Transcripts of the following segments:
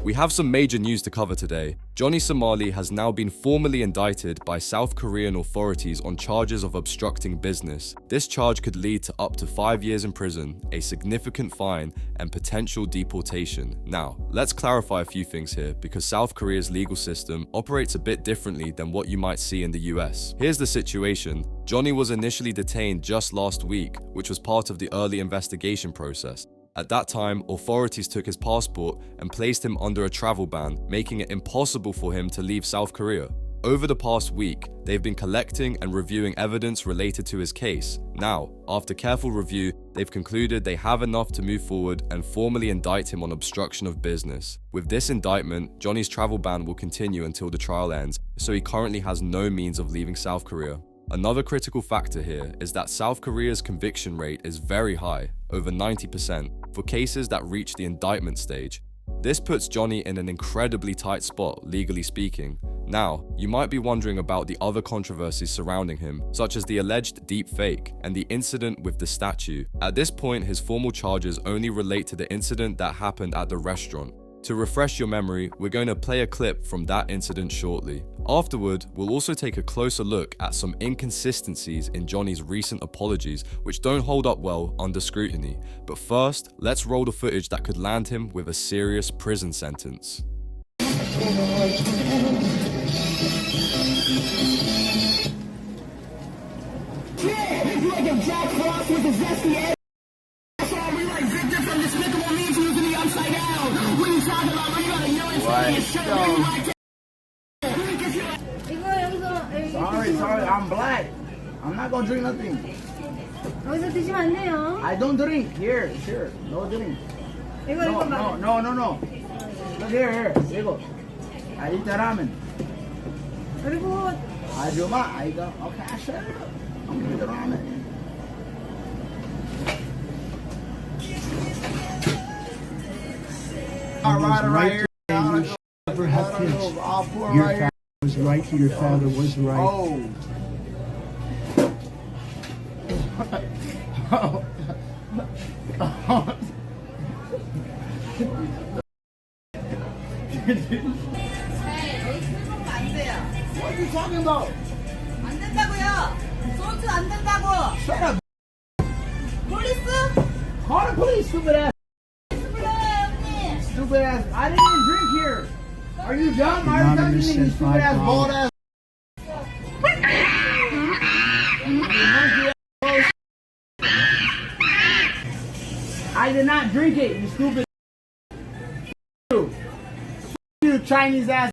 We have some major news to cover today. Johnny Somali has now been formally indicted by South Korean authorities on charges of obstructing business. This charge could lead to up to 5 years in prison, a significant fine, and potential deportation. Now, let's clarify a few things here because South Korea's legal system operates a bit differently than what you might see in the US. Here's the situation. Johnny was initially detained just last week, which was part of the early investigation process. At that time, authorities took his passport and placed him under a travel ban, making it impossible for him to leave South Korea. Over the past week, they've been collecting and reviewing evidence related to his case. Now, after careful review, they've concluded they have enough to move forward and formally indict him on obstruction of business. With this indictment, Johnny's travel ban will continue until the trial ends, so he currently has no means of leaving South Korea. Another critical factor here is that South Korea's conviction rate is very high, over 90%, for cases that reach the indictment stage. This puts Johnny in an incredibly tight spot, legally speaking. Now, you might be wondering about the other controversies surrounding him, such as the alleged deep fake and the incident with the statue. At this point, his formal charges only relate to the incident that happened at the restaurant. To refresh your memory, we're going to play a clip from that incident shortly. Afterward, we'll also take a closer look at some inconsistencies in Johnny's recent apologies, which don't hold up well under scrutiny. But first, let's roll the footage that could land him with a serious prison sentence. Sorry, I'm black. I'm not gonna drink nothing. 여기서 드시면 안 돼요. I don't drink. Here, no drink. 이거 No. Look here. 이거. I eat the ramen. 그리고 아줌마, I go. Okay, sure. I'm gonna eat the ramen. Right here. You should never have kids. Your father was right. Your father was right. Oh. What are you talking about? 안 된다고요. 소주 안 된다고. Shut up. 폴리스? Call the police, stupid ass. 불러요, 형님. Stupid ass. I didn't even drink here. Are you dumb? I already Anonymous talking to you, said stupid ass, $5. bald ass. I did not drink it, you stupid. You Chinese ass.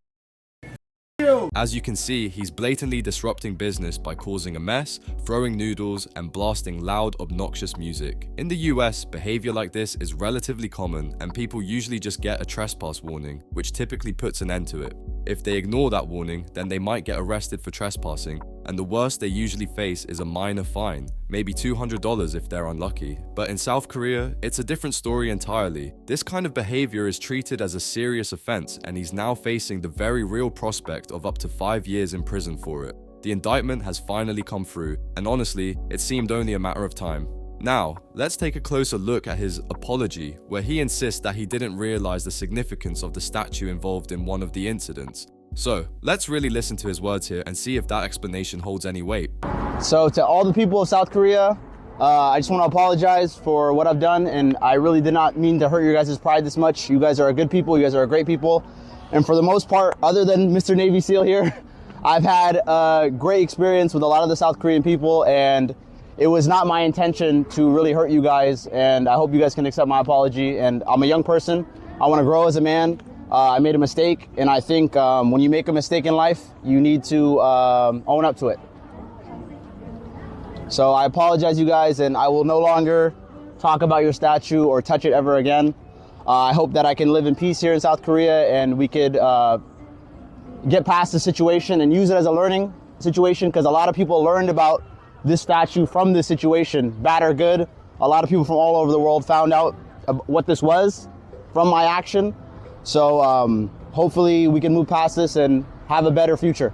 As you can see, he's blatantly disrupting business by causing a mess, throwing noodles, and blasting loud, obnoxious music. In the US, behavior like this is relatively common, and people usually just get a trespass warning, which typically puts an end to it. If they ignore that warning, then they might get arrested for trespassing, and the worst they usually face is a minor fine, maybe $200 if they're unlucky. But in South Korea, it's a different story entirely. This kind of behavior is treated as a serious offense, and he's now facing the very real prospect of up to 5 years in prison for it. The indictment has finally come through, and honestly, it seemed only a matter of time. Now, let's take a closer look at his apology, where he insists that he didn't realize the significance of the statue involved in one of the incidents. So, let's really listen to his words here and see if that explanation holds any weight. So to all the people of South Korea, I just want to apologize for what I've done, and I really did not mean to hurt your guys' pride this much. You guys are a good people, you guys are a great people, and for the most part, other than Mr. Navy SEAL here, I've had a great experience with a lot of the South Korean people, and it was not my intention to really hurt you guys, and I hope you guys can accept my apology. And I'm a young person, I want to grow as a man. I made a mistake, and I think when you make a mistake in life, you need to own up to it. So I apologize, you guys, and I will no longer talk about your statue or touch it ever again. I hope that I can live in peace here in South Korea, and we could get past the situation and use it as a learning situation, because a lot of people learned about this statue from this situation, bad or good. A lot of people from all over the world found out what this was from my action. So hopefully we can move past this and have a better future.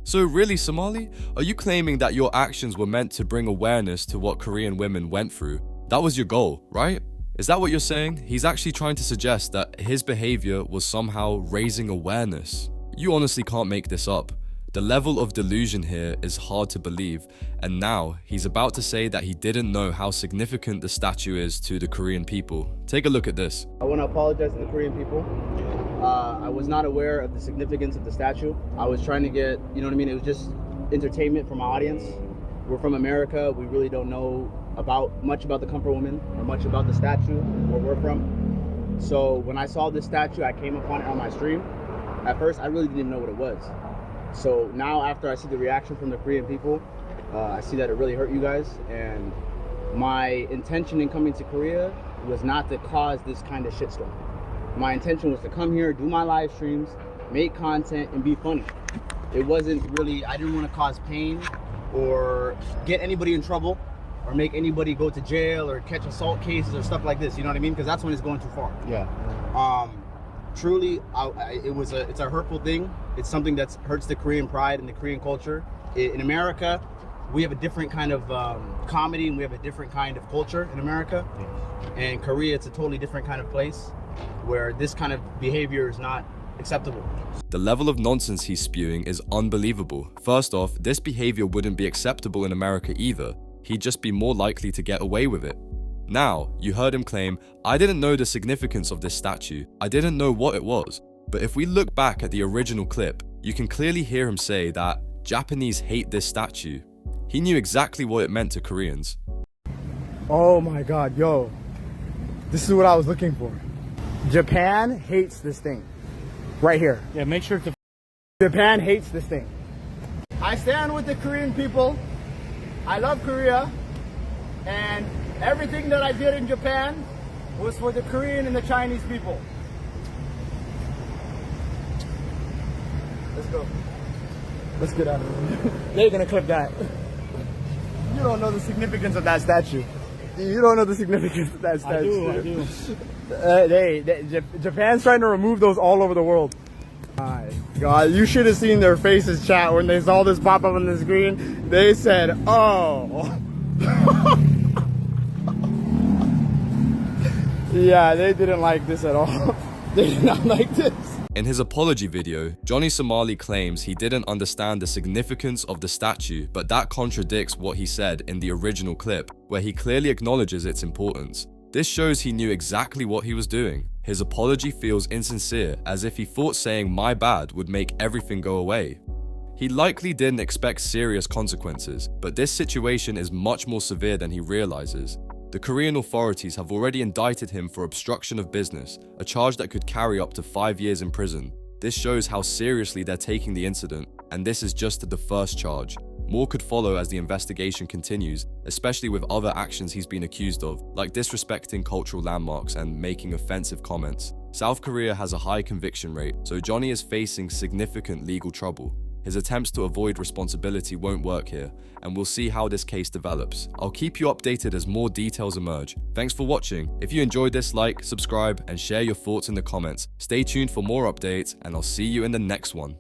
So really, Somali, are you claiming that your actions were meant to bring awareness to what Korean women went through? That was your goal, right? Is that what you're saying? He's actually trying to suggest that his behavior was somehow raising awareness. You honestly can't make this up. The level of delusion here is hard to believe, and now he's about to say that he didn't know how significant the statue is to the Korean people. Take a look at this. I want to apologize to the Korean people. I was not aware of the significance of the statue. I was trying to get, you know what I mean? It was just entertainment for my audience. We're from America. We really don't know much about the Comfort Woman or much about the statue where we're from. So when I saw this statue, I came upon it on my stream. At first, I really didn't even know what it was. So now after I see the reaction from the Korean people, I see that it really hurt you guys. And my intention in coming to Korea was not to cause this kind of shitstorm. My intention was to come here, do my live streams, make content, and be funny. It wasn't really, I didn't want to cause pain or get anybody in trouble or make anybody go to jail or catch assault cases or stuff like this, you know what I mean? Because that's when it's going too far. Yeah. Truly, it's a hurtful thing. It's something that hurts the Korean pride and the Korean culture. In America, we have a different kind of comedy, and we have a different kind of culture in America. Yes. And Korea, it's a totally different kind of place where this kind of behavior is not acceptable. The level of nonsense he's spewing is unbelievable. First off, this behavior wouldn't be acceptable in America either. He'd just be more likely to get away with it. Now, you heard him claim, I didn't know the significance of this statue. I didn't know what it was. But if we look back at the original clip, you can clearly hear him say that Japanese hate this statue. He knew exactly what it meant to Koreans. Oh my god, yo. This is what I was looking for. Japan hates this thing. Right here. Yeah, make sure to. Japan hates this thing. I stand with the Korean people. I love Korea. And everything that I did in Japan was for the Korean and the Chinese people. Let's go. Let's get out of here. They're gonna clip that. You don't know the significance of that statue. You don't know the significance of that statue. I do. Japan's trying to remove those all over the world. My God, you should have seen their faces, chat, when they saw this pop up on the screen. They said, "Oh." Yeah, they didn't like this at all. They did not like this. In his apology video, Johnny Somali claims he didn't understand the significance of the statue, but that contradicts what he said in the original clip, where he clearly acknowledges its importance. This shows he knew exactly what he was doing. His apology feels insincere, as if he thought saying "my bad" would make everything go away. He likely didn't expect serious consequences, but this situation is much more severe than he realizes. The Korean authorities have already indicted him for obstruction of business, a charge that could carry up to 5 years in prison. This shows how seriously they're taking the incident, and this is just the first charge. More could follow as the investigation continues, especially with other actions he's been accused of, like disrespecting cultural landmarks and making offensive comments. South Korea has a high conviction rate, so Johnny is facing significant legal trouble. His attempts to avoid responsibility won't work here, and we'll see how this case develops. I'll keep you updated as more details emerge. Thanks for watching. If you enjoyed this, like, subscribe, and share your thoughts in the comments. Stay tuned for more updates, and I'll see you in the next one.